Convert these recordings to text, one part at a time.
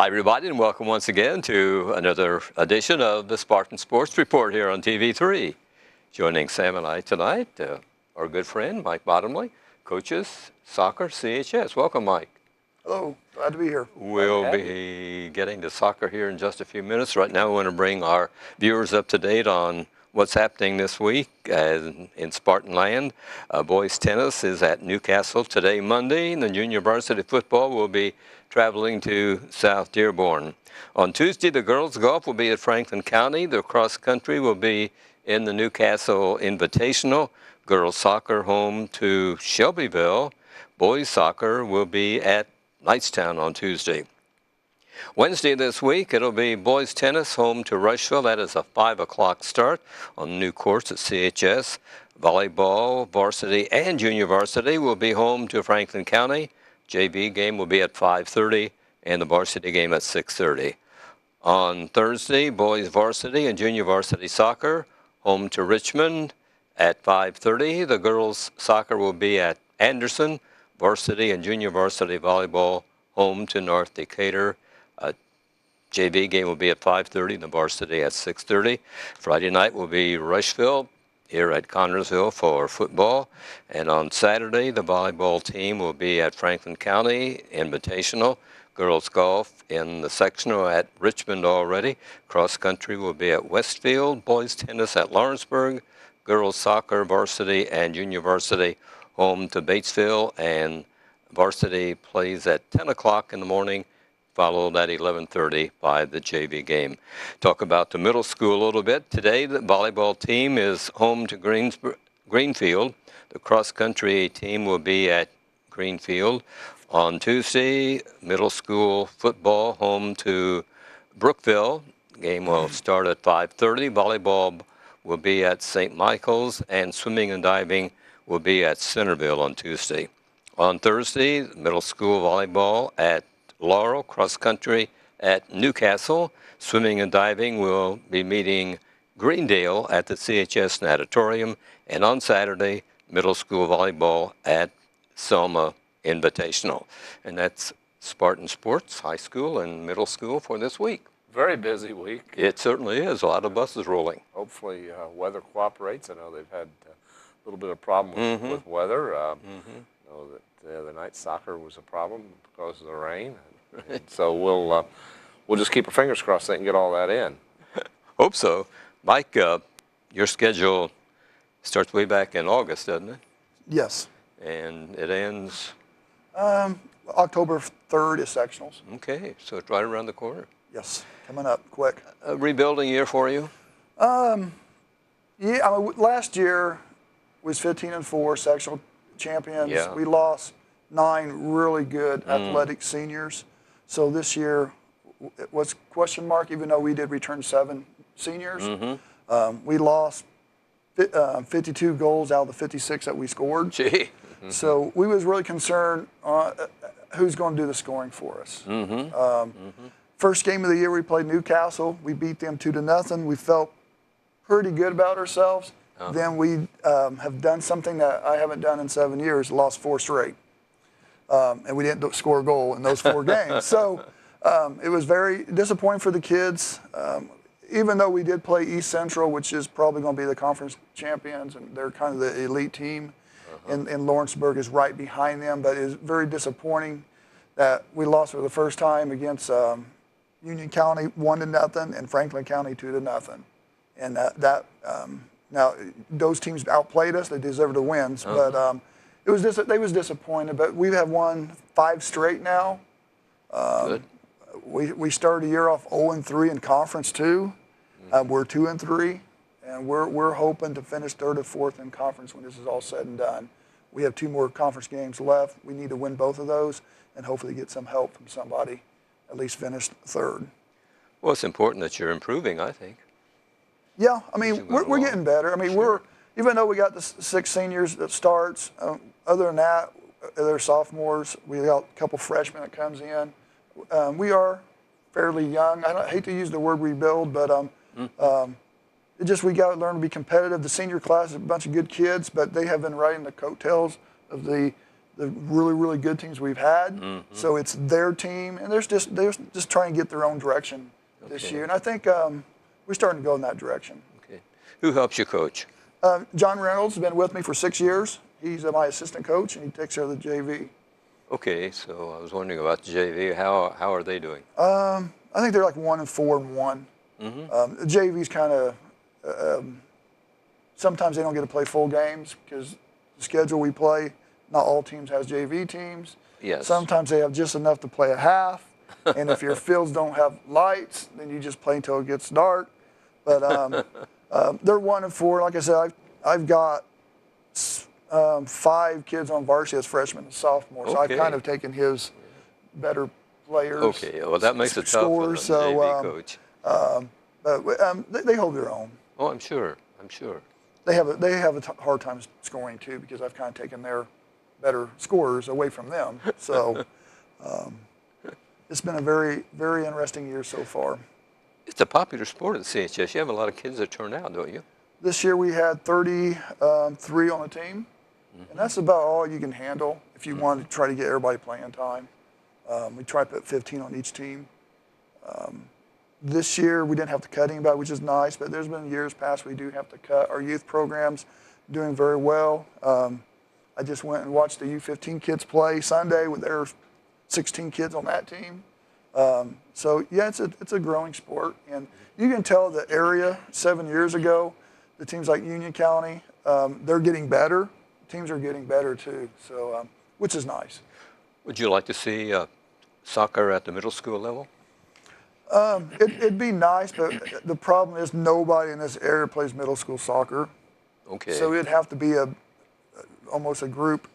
Hi, everybody, and welcome once again to another edition of the Spartan Sports Report here on TV3. Joining Sam and I tonight, our good friend, Mike Bottomley, coaches, soccer, CHS. Welcome, Mike. Hello, glad to be here. We'll be getting to soccer here in just a few minutes. Right now, we want to bring our viewers up to date on what's happening this week in Spartan land. Boys tennis is at Newcastle today, Monday, and the junior varsity football will be traveling to South Dearborn. On Tuesday, the girls' golf will be at Franklin County. The cross country will be in the Newcastle Invitational. Girls' soccer home to Shelbyville. Boys' soccer will be at Knightstown on Tuesday. Wednesday this week, it'll be boys tennis home to Rushville. That is a 5 o'clock start on the new course at CHS. Volleyball, varsity, and junior varsity will be home to Franklin County. JV game will be at 5:30 and the varsity game at 6:30. On Thursday, boys varsity and junior varsity soccer home to Richmond at 5:30. The girls soccer will be at Anderson. Varsity and junior varsity volleyball home to North Decatur. JV game will be at 5:30 and the varsity at 6:30. Friday night will be Rushville here at Connersville for football. And on Saturday, the volleyball team will be at Franklin County Invitational. Girls golf in the sectional at Richmond already. Cross country will be at Westfield. Boys tennis at Lawrenceburg. Girls soccer, varsity, and junior varsity home to Batesville. And varsity plays at 10 o'clock in the morning, followed at 11:30 by the JV game. Talk about the middle school a little bit. Today, the volleyball team is home to Greenfield. The cross-country team will be at Greenfield. On Tuesday, middle school football home to Brookville. Game will start at 5:30. Volleyball will be at St. Michael's, and swimming and diving will be at Centerville on Tuesday. On Thursday, middle school volleyball at Laurel, cross country at Newcastle. Swimming and diving will be meeting Greendale at the CHS Natatorium. And on Saturday, middle school volleyball at Selma Invitational. And that's Spartan Sports, high school and middle school for this week. Very busy week. It certainly is. A lot of buses rolling. Hopefully weather cooperates. I know they've had a little bit of problem with weather. I know that the other night soccer was a problem because of the rain. And so we'll just keep our fingers crossed they can get all that in. Hope so. Mike, your schedule starts way back in August, doesn't it? Yes. And it ends? October 3rd is sectionals. Okay, so it's right around the corner. Yes, coming up quick. A rebuilding year for you? Yeah, last year was 15-4 sectional champions. Yeah. We lost 9 really good athletic seniors. So this year it was question mark, even though we did return 7 seniors. We lost 52 goals out of the 56 that we scored. Gee. So we was really concerned who's going to do the scoring for us. First game of the year we played Newcastle. We beat them 2-0. We felt pretty good about ourselves. Then we have done something that I haven't done in 7 years, lost 4 straight. And we didn't score a goal in those 4 games. So it was very disappointing for the kids. Even though we did play East Central, which is probably going to be the conference champions, and they're kind of the elite team, and Lawrenceburg is right behind them. But it's very disappointing that we lost for the first time against Union County 1-0 and Franklin County 2-0. And now those teams outplayed us; they deserved the wins. But they was disappointed. But we have won 5 straight now. Good. We started the year off 0-3 in conference too. We're 2-3, and we're hoping to finish 3rd or 4th in conference when this is all said and done. We have 2 more conference games left. We need to win both of those, and hopefully get some help from somebody. At least finish 3rd. Well, it's important that you're improving, I think. Yeah, I mean we're getting better. I mean even though we got the 6 seniors that starts. Other than that, they're sophomores. We got a couple freshmen that comes in. We are fairly young. I hate to use the word rebuild, but we got to learn to be competitive. The senior class is a bunch of good kids, but they have been riding the coattails of the the really, really good teams we've had. So it's their team, and they're just trying to get their own direction this year. And I think we're starting to go in that direction. Okay. Who helps you coach? John Reynolds has been with me for 6 years. He's my assistant coach, and he takes care of the JV. Okay, so I was wondering about the JV. How are they doing? I think they're like 1-4-1. The JV's kind of sometimes they don't get to play full games because the schedule we play, not all teams has JV teams. Yes. Sometimes they have just enough to play a half, and if your fields don't have lights, then you just play until it gets dark. But they're 1-4. Like I said, I've got 5 kids on varsity as freshmen and sophomores. So I've kind of taken his better players. Okay, well that makes it tough for a JV coach. But they hold their own. Oh, I'm sure. They have a hard time scoring too because I've kind of taken their better scorers away from them. So it's been a very, very interesting year so far. It's a popular sport at CHS. You have a lot of kids that turn out, don't you? This year we had 33 on the team, and that's about all you can handle if you want to try to get everybody playing time. We try to put 15 on each team. This year we didn't have to cut anybody, which is nice, but there's been years past we do have to cut. Our youth program's doing very well. I just went and watched the U15 kids play Sunday with their 16 kids on that team. So yeah, it's a growing sport, and you can tell the area 7 years ago, the teams like Union County, they're getting better. Teams are getting better too, so which is nice. Would you like to see soccer at the middle school level? It'd be nice, but the problem is nobody in this area plays middle school soccer. Okay. So it'd have to be almost a group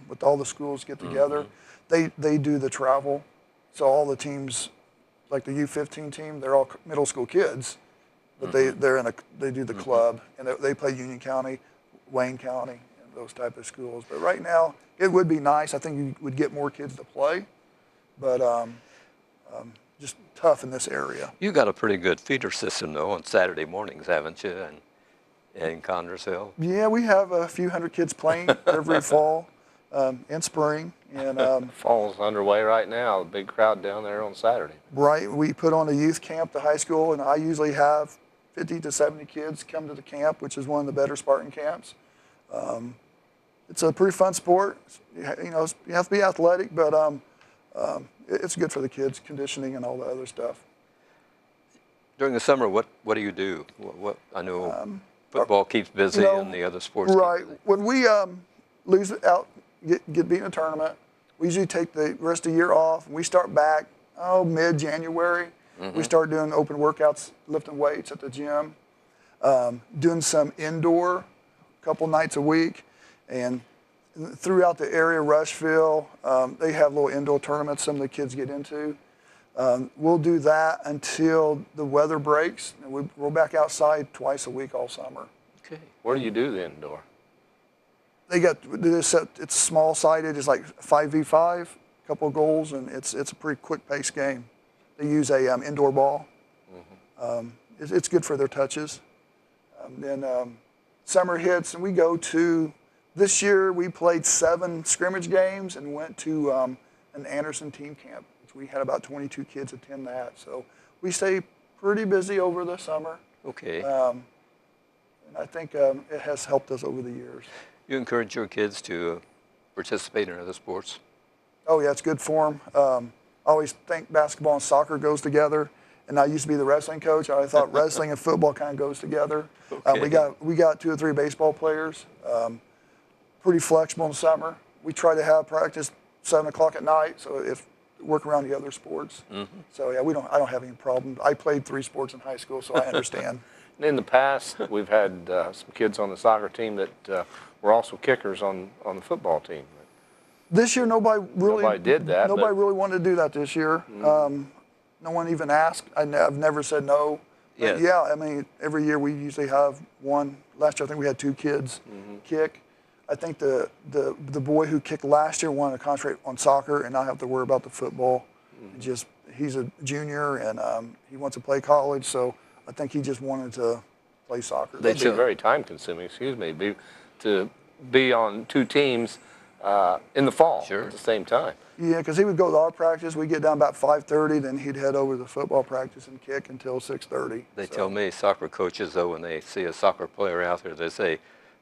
with all the schools get together. They do the travel, so all the teams, like the U15 team, they're all middle school kids, but they do the club, and they play Union County, Wayne County, and those type of schools. But right now, it would be nice. I think you would get more kids to play, but just tough in this area. You got a pretty good feeder system though on Saturday mornings, haven't you? And in Connersville. Yeah, we have a few hundred kids playing every fall and spring, and Fall's underway right now. A big crowd down there on Saturday. right. We put on a youth camp, the high school, and I usually have 50 to 70 kids come to the camp, which is one of the better Spartan camps. It's a pretty fun sport. You have to be athletic, but it's good for the kids, conditioning and all the other stuff. During the summer, what do you do? What I know football keeps busy and the other sports. Right. Keep busy. When we lose out, get beat in a tournament, we usually take the rest of the year off, and we start back mid-January. We start doing open workouts, lifting weights at the gym, doing some indoor a couple nights a week, and throughout the area, Rushville, they have little indoor tournaments some of the kids get into. We'll do that until the weather breaks, and we're back outside twice a week all summer. Okay. Where do you do the indoor? It's small-sided. It's like 5v5, a couple of goals, and it's a pretty quick-paced game. They use a indoor ball. It's good for their touches. Then summer hits, and we go to. This year we played 7 scrimmage games and went to an Anderson team camp. We had about 22 kids attend that, so we stay pretty busy over the summer. Okay. And I think it has helped us over the years. You encourage your kids to participate in other sports? Oh yeah, it's good for them. I always think basketball and soccer goes together, and I used to be the wrestling coach. I thought wrestling and football kind of goes together. Okay. We got 2 or 3 baseball players. Pretty flexible in the summer. We try to have practice 7 o'clock at night, so if work around the other sports. So yeah, I don't have any problem. I played 3 sports in high school, so I understand. In the past, we've had some kids on the soccer team that were also kickers on the football team. This year, nobody did that. Nobody really wanted to do that this year. No one even asked. I've never said no. Yes. Yeah, I mean, every year we usually have one. Last year, I think we had 2 kids kick. I think the boy who kicked last year wanted to concentrate on soccer and not have to worry about the football. He's a junior and he wants to play college, so I think he just wanted to play soccer. That'd be very time consuming. To be on 2 teams in the fall Sure. at the same time. Yeah, because he would go to our practice. We'd get down about 5:30, then he'd head over to football practice and kick until 6:30. They tell me soccer coaches, though, when they see a soccer player out there, they say,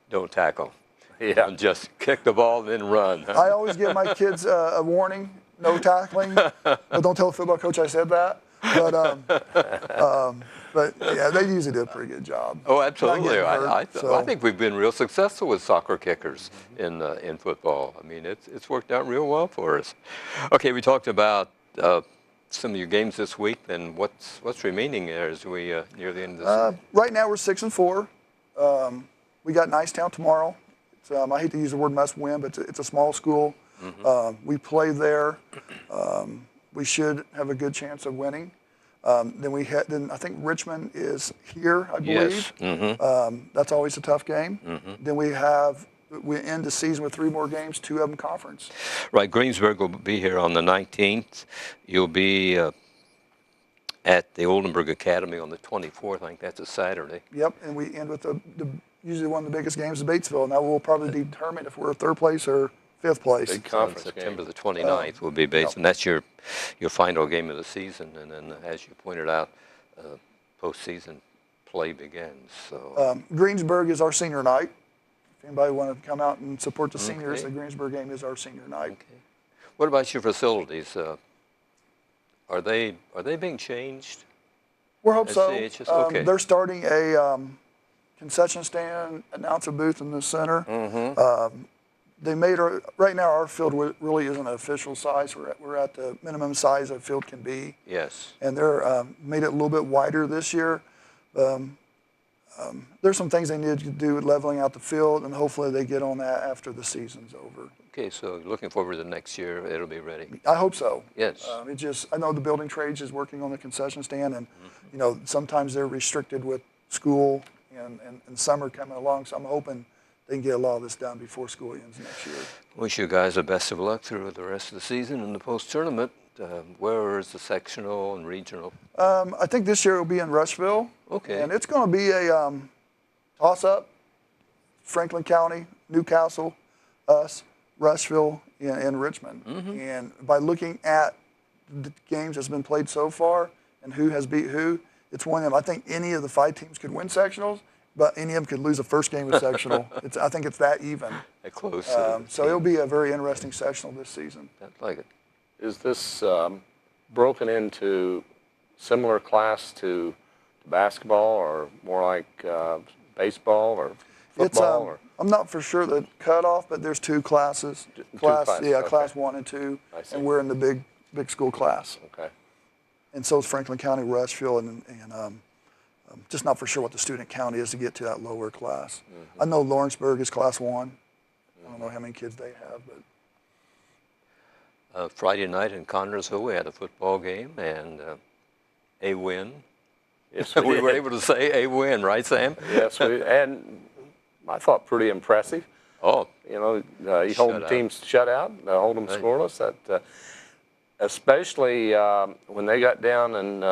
don't tackle. Yeah. Just kick the ball and then run. I always give my kids a warning, no tackling, but don't tell the football coach I said that. But yeah, they usually do a pretty good job. Oh, Not absolutely. getting hurt, I so. think we've been real successful with soccer kickers in football. I mean, it's worked out real well for us. Okay, we talked about some of your games this week. Then what's remaining there as we near the end of the season? Right now we're 6-4. We got Nicetown tomorrow. I hate to use the word must win, but it's a small school. We play there. We should have a good chance of winning. Then I think Richmond is here, I believe. Yes. That's always a tough game. Then we end the season with 3 more games, 2 of them conference. Right. Greensburg will be here on the 19th. You'll be at the Oldenburg Academy on the 24th. I think that's a Saturday. Yep, and we end with usually one of the biggest games of Batesville, and that will probably determine if we're 3rd place or 5th place. Big conference On September game. the 29th will be based, and that's your final game of the season. And then, as you pointed out, postseason play begins. So Greensburg is our senior night. If anybody want to come out and support the seniors, Okay. the Greensburg game is our senior night. okay. What about your facilities? Are they being changed? We hope I so. see, it's just- okay. They're starting a concession stand, announcer booth in the center. They made right now our field really isn't an official size. We're at the minimum size a field can be, Yes. and they're made it a little bit wider this year. There's some things they need to do with leveling out the field, and hopefully they get on that after the season's over. Okay, so looking forward to next year, it'll be ready. I hope so. Yes. I know the building trades is working on the concession stand, and sometimes they're restricted with school and summer coming along. So I'm hoping they can get a lot of this done before school ends next year. Wish you guys the best of luck through the rest of the season and the post-tournament. Where is the sectional and regional? I think this year will be in Rushville. Okay. And it's going to be a toss-up. Franklin County, Newcastle, us, Rushville, and Richmond. And by looking at the games that's been played so far and who has beat who, it's one of them. I think any of the 5 teams could win sectionals, but any of them could lose the first game of sectional. I think it's that even. Close. So it'll be a very interesting sectional this season. I like it. Is this broken into similar class to basketball, or more like baseball or football? I'm not for sure the cutoff, but there's 2 classes. classes, okay. Class 1 and 2, I see. and we're in the big school class. Okay. And so is Franklin County, Rushville, and I'm just not for sure what the student count is to get to that lower class. I know Lawrenceburg is class 1. I don't know how many kids they have, but. Friday night in Connersville, we had a football game and a win. Yes, We were able to say a win, right, Sam? Yes, and I thought pretty impressive. Oh, You hold the Shutout. teams shut out, hold them Right. scoreless. That, especially when they got down and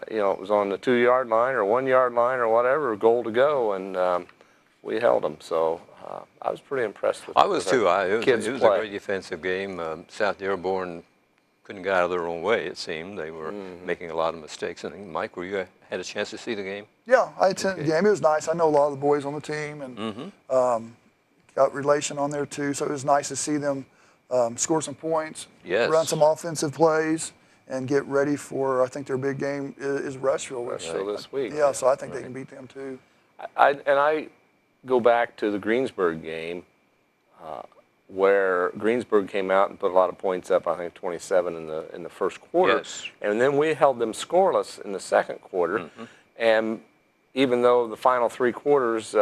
it was on the 2-yard line or 1-yard line or whatever, goal to go, and we held them. So I was pretty impressed with. I was with our too. It kids was a play. great defensive game. South Dearborn couldn't get out of their own way, it seemed. They were making a lot of mistakes. I think, Mike, had a chance to see the game? Yeah, I attended the game. It was nice. I know a lot of the boys on the team, and got relation on there too. So it was nice to see them score some points, Yes. run some offensive plays, and get ready for. I think their big game is Rushville. Rushville this week. Yeah, so I think they can beat them too. I go back to the Greensburg game where Greensburg came out and put a lot of points up. I think 27 in the first quarter, Yes. and then we held them scoreless in the second quarter. And even though the final 3 quarters,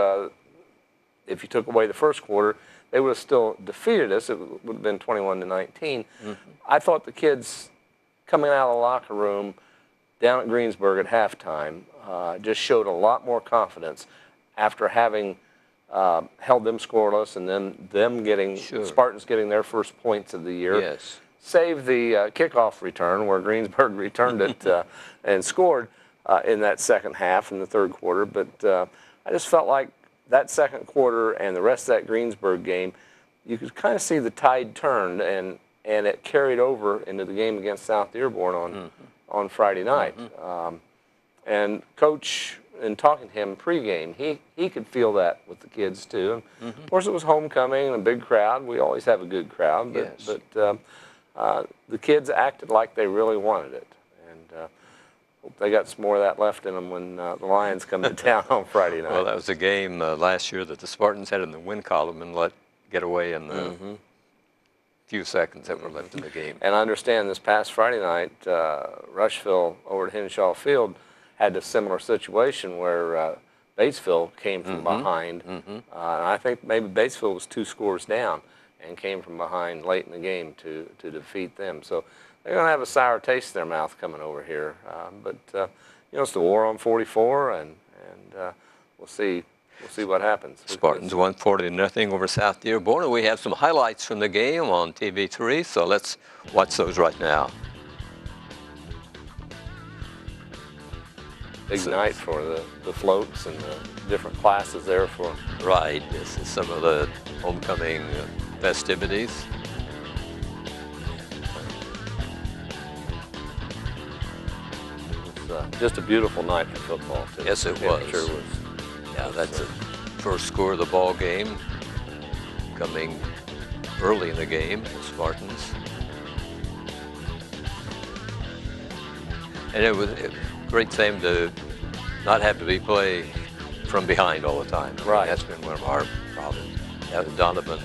if you took away the first quarter, they would have still defeated us. It would have been 21-19. I thought the kids coming out of the locker room down at Greensburg at halftime just showed a lot more confidence after having held them scoreless, and then them getting Spartans getting their first points of the year. Yes. Save the kickoff return where Greensburg returned it and scored in that second half in the third quarter. But I just felt like that second quarter and the rest of that Greensburg game, you could kind of see the tide turned, and it carried over into the game against South Dearborn on Friday night. And Coach, in talking to him pregame, he could feel that with the kids too. And of course, it was homecoming and a big crowd. We always have a good crowd, but the kids acted like they really wanted it. And hope they got some more of that left in them when the Lions come to town on Friday night. Well, that was a game last year that the Spartans had in the win column and let get away in the few seconds that were left in the game. And I understand this past Friday night, Rushville over at Henshaw Field had a similar situation where Batesville came from behind. And I think maybe Batesville was 2 scores down and came from behind late in the game to defeat them. So they're going to have a sour taste in their mouth coming over here. But you know, it's the war on 44, and we'll see. We'll see what happens. Spartans won 40-0 over South Dearborn, and we have some highlights from the game on TV3, so let's watch those right now. Big night for the floats and the different classes there for. Right, this is some of the homecoming festivities. It's just a beautiful night for football, too. Yes, it was. was. Yeah, that's the first score of the ball game, coming early in the game, the Spartans. And it was a great thing to not have to be play from behind all the time. Right. That's been one of our problems. Yeah, Donovan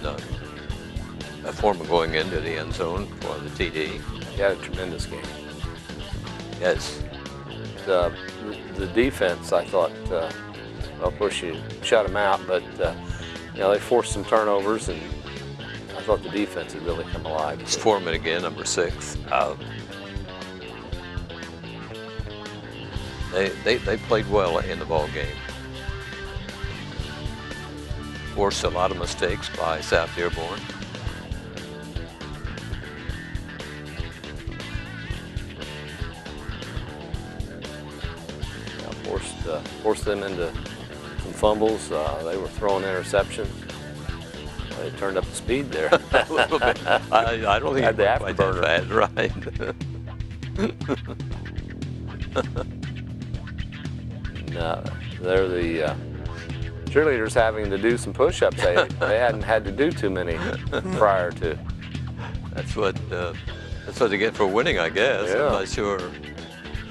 Foreman going into the end zone for the TD. He had a tremendous game. Yes. The defense, I thought, well, of course you shut them out, but you know, they forced some turnovers, and I thought the defense had really come alive. It's Foreman again, number 6. They played well in the ball game. Forced a lot of mistakes by South Dearborn. Forced them into some fumbles. They were throwing interceptions. They turned up the speed there. A little bit. I don't think had the quite afterburner. that right. They're the cheerleaders having to do some push-ups. They hadn't had to do too many prior to. That's what they get for winning, I guess. Yeah. I'm not sure.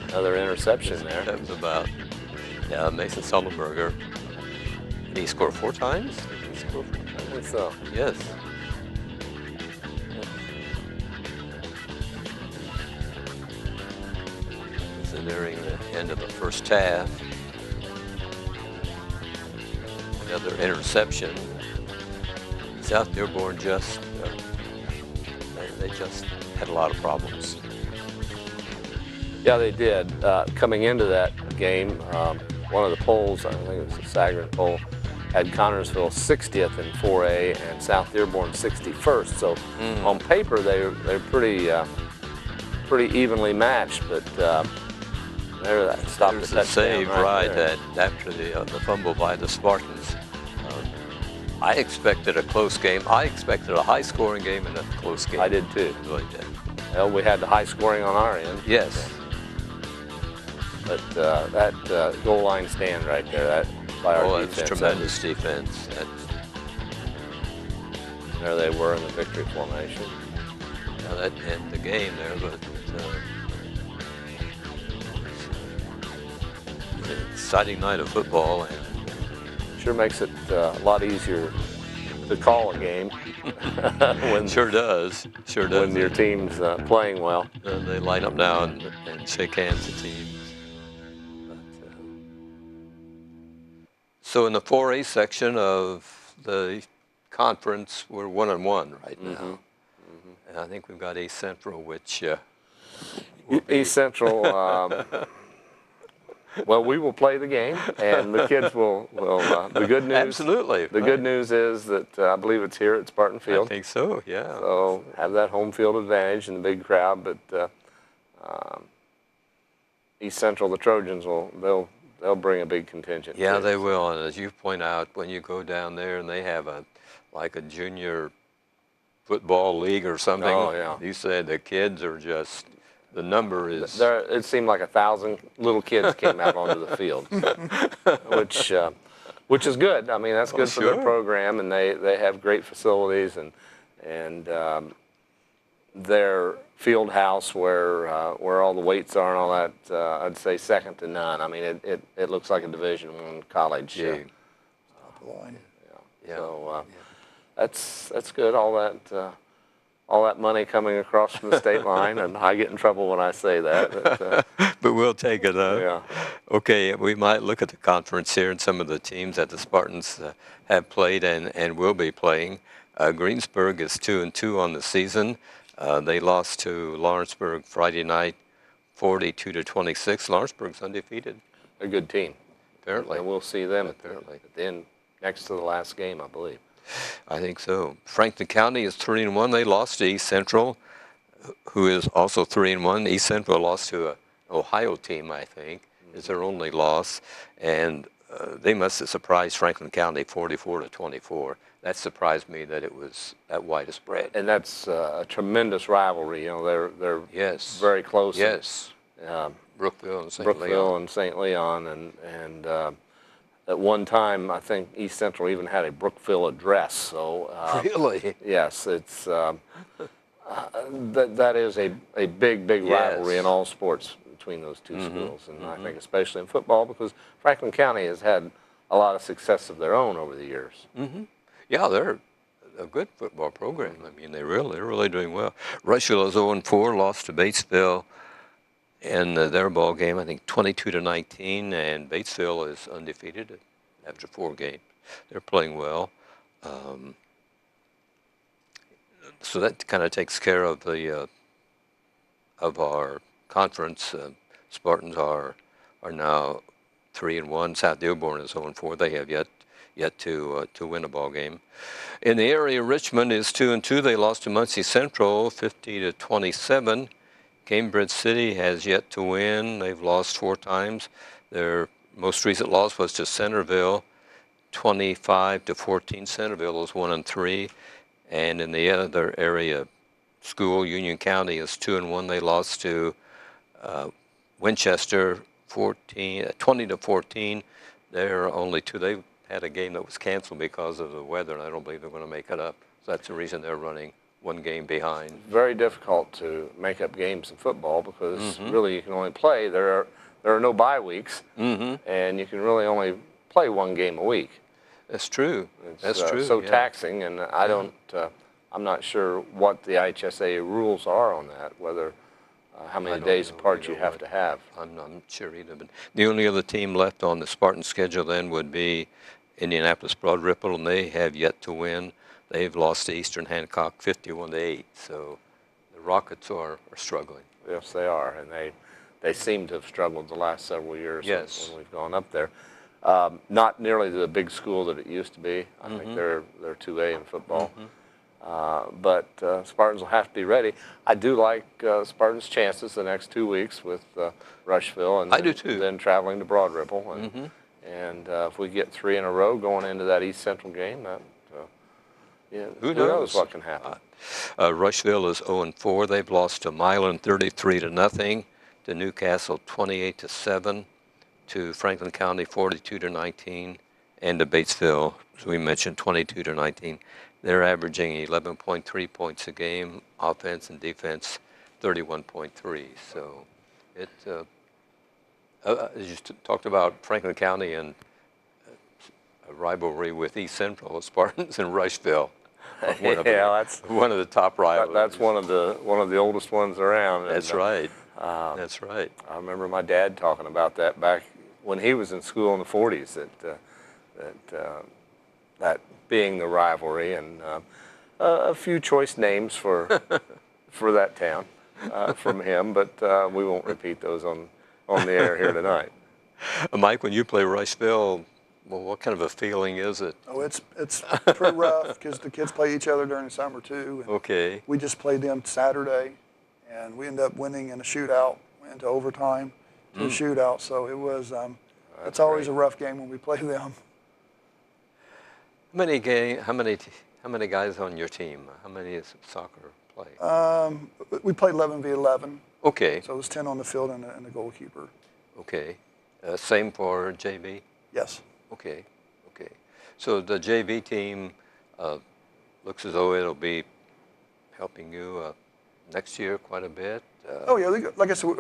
Another interception there. That was about, yeah, Mason Sullenberger. Did he score 4 times? Did he score 4 times? I think so. Yes. It's nearing the end of the first half. Another interception. South Dearborn just, they just had a lot of problems. Yeah, they did. Coming into that game, one of the polls, I think it was the Sagarin poll, had Connersville 60th in 4A and South Dearborn 61st. So on paper, they're pretty evenly matched, but there that stopped There's the the touchdown save right there. that after the fumble by the Spartans. I expected a close game. I expected a high-scoring game and a close game. I did too. Really did. Well, we had the high scoring on our end. Yes. But that goal line stand right there, that by our That's defense. tremendous defense. There they were in the victory formation. That ended the game there, but it's an exciting night of football, and Sure makes it a lot easier to call a game when sure does. Sure does. when your team's playing well. They line up now and shake hands at teams. But, so in the 4A section of the conference, we're 1-1 right now. And I think we've got East Central, which East Central, well, we will play the game, and the kids will the good news. absolutely. The good news is that I believe it's here at Spartan I Field. think so, yeah. So have that home field advantage in the big crowd, but East Central, the Trojans they'll bring a big contingent. Yeah, too. they will. And as you point out, when you go down there and they have like a junior football league or something. Oh, yeah. You said the kids are just, the number is. There, it seemed like 1,000 little kids came out onto the field, which is good. I mean, that's good for their sure. program, and they have great facilities, and their field house where all the weights are and all that, I'd say second to none. I mean, it looks like a Division I college. Yeah. Line. Yeah. So that's good. All that money coming across from the state line, and I get in trouble when I say that. But we'll take it up. Yeah. Okay, we might look at the conference here and some of the teams that the Spartans have played and will be playing. Greensburg is 2-2 on the season. They lost to Lawrenceburg Friday night, 42-26. Lawrenceburg's undefeated. A good team. Apparently. And we'll see them Apparently. at the end, next to the last game, I believe. I think so. Franklin County is 3-1. They lost to East Central, who is also 3-1. East Central lost to an Ohio team, I think, is their only loss, and they must have surprised Franklin County 44-24. That surprised me that it was that wide a spread. And that's a tremendous rivalry. You know, they're Yes. very close. Yes. Brookville and St. Leon. Brookville and St. Leon, and at one time, I think East Central even had a Brookville address. So Really? yes, it's that is a big rivalry in all sports between those two schools, and I think especially in football, because Franklin County has had a lot of success of their own over the years. Yeah, they're a good football program. I mean, they're really doing well. Rushville is 0-4, lost to Batesville in their ball game, I think 22-19, and Batesville is undefeated after 4 games. They're playing well. So that kind of takes care of the of our conference. Spartans are now 3-1. South Dearborn is 0-4. They have yet to win a ball game. In the area, Richmond is 2-2. They lost to Muncie Central 50-27. Cambridge City has yet to win. They've lost 4 times. Their most recent loss was to Centerville, 25-14. Centerville is 1-3. And in the other area school, Union County is 2-1. They lost to Winchester 20-14. They're only 2. They had a game that was canceled because of the weather, and I don't believe they're going to make it up. So that's the reason they're running 1 game behind. Very difficult to make up games in football because really you can only play. There are no bye weeks, and you can really only play 1 game a week. That's true. It's true. so yeah. taxing, and I don't. I'm not sure what the IHSA rules are on that. Whether how many days apart you have to have. I'm not sure either. But the only other team left on the Spartan schedule then would be Indianapolis Broad Ripple, and they have yet to win. They've lost to Eastern Hancock 51-8. So the Rockets are struggling. Yes, they are, and they seem to have struggled the last several years. Yes. When we've gone up there. Not nearly the big school that it used to be. I think they're 2A in football. But Spartans will have to be ready. I do like Spartans' chances the next 2 weeks with Rushville, and I do too. Then traveling to Broad Ripple. And if we get 3 in a row going into that East Central game, that who knows what can happen. Rushville is 0-4. They've lost to Milan 33-0, to Newcastle 28-7, to Franklin County 42-19, and to Batesville, as we mentioned, 22-19. They're averaging 11.3 points a game, offense and defense 31.3. So it, as you talked about Franklin County and a rivalry with East Central, Spartans and Rushville. That's one of the top rivals. That's one of the oldest ones around. That's right. That's right. I remember my dad talking about that back when he was in school in the 40s. That being the rivalry, and a few choice names for that town from him, but we won't repeat those on the air here tonight. Mike, when you play Rushville, well, what kind of a feeling is it? Oh, it's pretty rough because the kids play each other during the summer too. And okay. we just played them Saturday, and we ended up winning in a shootout, went into overtime to a shootout. So it was. It's always a rough game when we play them. How How many guys on your team? How many is soccer play? We played 11v11, Okay, so it was 10 on the field and a goalkeeper. okay. Same for JV? Yes. Okay, okay. So the JV team looks as though it'll be helping you next year quite a bit. Oh yeah, like I said,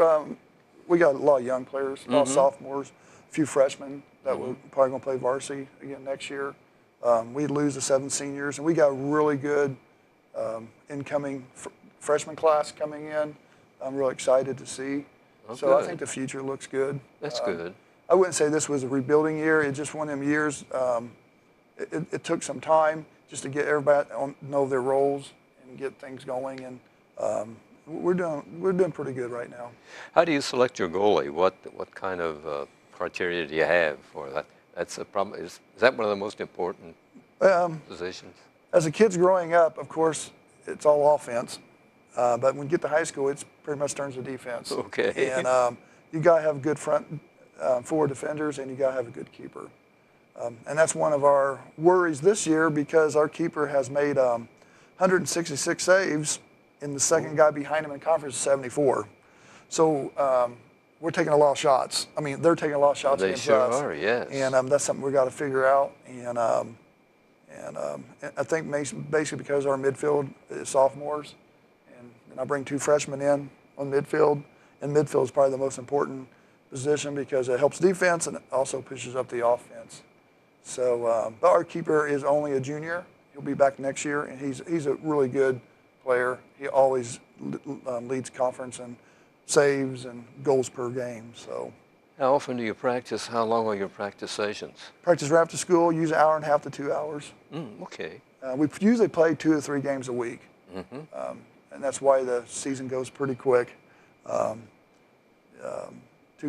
we got a lot of young players, a lot of sophomores, a few freshmen that we're probably going to play varsity again next year. We lose the 7 seniors, and we got a really good incoming freshman class coming in. I'm really excited to see. Oh, so I good. think the future looks good. That's good. I wouldn't say this was a rebuilding year. It's just one of them years. It took some time just to get everybody to know their roles and get things going, and we're doing pretty good right now. How do you select your goalie? What kind of criteria do you have for that? That's a problem. Is that one of the most important positions? As a kid's growing up, of course, it's all offense. But when you get to high school, it's pretty much turns to defense. Okay. And you got to have good forward defenders, and you got to have a good keeper. And that's one of our worries this year because our keeper has made 166 saves, and the second guy behind him in conference is 74. So we're taking a lot of shots. I mean, they're taking a lot of shots against us. They sure are, yes. And that's something we got to figure out. And I think basically because our midfield is sophomores, and I bring 2 freshmen in on midfield, and midfield is probably the most important position because it helps defense and it also pushes up the offense. So, but our keeper is only a junior. He'll be back next year, and he's a really good player. He always leads conference in saves and goals per game. So. How often do you practice? How long are your practice sessions? Practice right after school, use 1.5 hours to 2 hours. Okay. We usually play 2 to 3 games a week, and that's why the season goes pretty quick. 2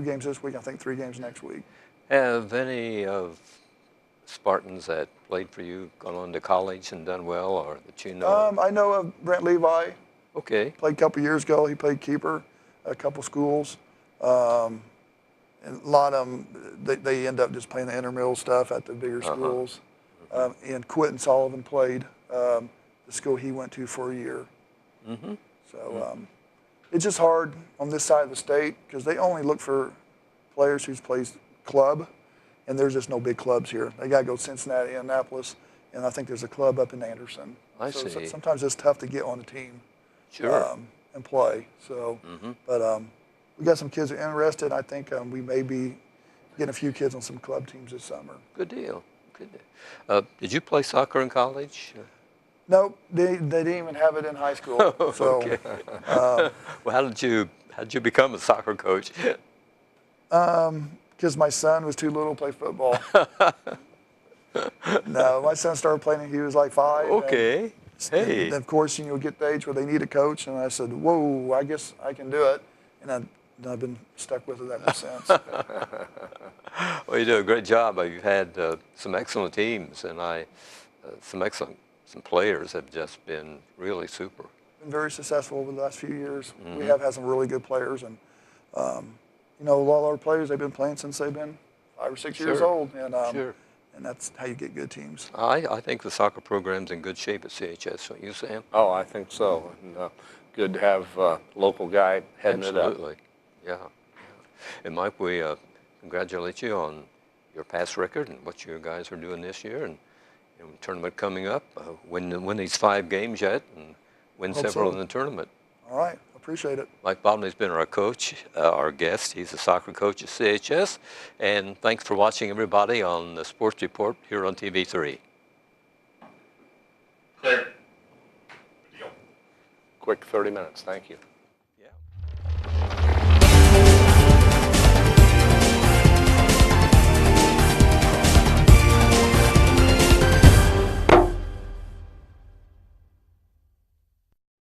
games this week, I think 3 games next week. Have any of Spartans that played for you gone on to college and done well, or that you know? I know of Brent Levi. Okay. Played a couple years ago. He played keeper at a couple schools. And a lot of them, they end up just playing the intramural stuff at the bigger schools. And Quentin Sullivan played the school he went to for a year. So it's just hard on this side of the state because they only look for players who plays club, and there's just no big clubs here. They got to go to Cincinnati, Annapolis, and I think there's a club up in Anderson. I see. Sometimes it's tough to get on a team. Sure. And play. So, but we got some kids that are interested. I think we may be getting a few kids on some club teams this summer. Good deal. Good deal. Did you play soccer in college? Nope, they didn't even have it in high school. So, Okay. Well, how did you become a soccer coach? because my son was too little to play football. No, my son started playing when he was like 5. Okay. Hey. And of course, get the age where they need a coach, and I said, "Whoa, I guess I can do it," and I've been stuck with it ever since. Well, you do a great job. You've had some excellent teams, and some players have just been really super. Been very successful over the last few years. We have had some really good players, and a lot of our players, they've been playing since they've been 5 or 6 years old, and that's how you get good teams. I think the soccer program's in good shape at CHS, don't you, Sam? Oh, I think so. And, good to have a local guy heading it up. Absolutely. Yeah. And Mike, we congratulate you on your past record and what you guys are doing this year, and tournament coming up. Win these 5 games yet, and win several in the tournament. All right. Appreciate it. Mike Bobney's been our coach, our guest. He's a soccer coach at CHS. And thanks for watching, everybody, on the Sports Report here on TV3. Quick 30 minutes. Thank you.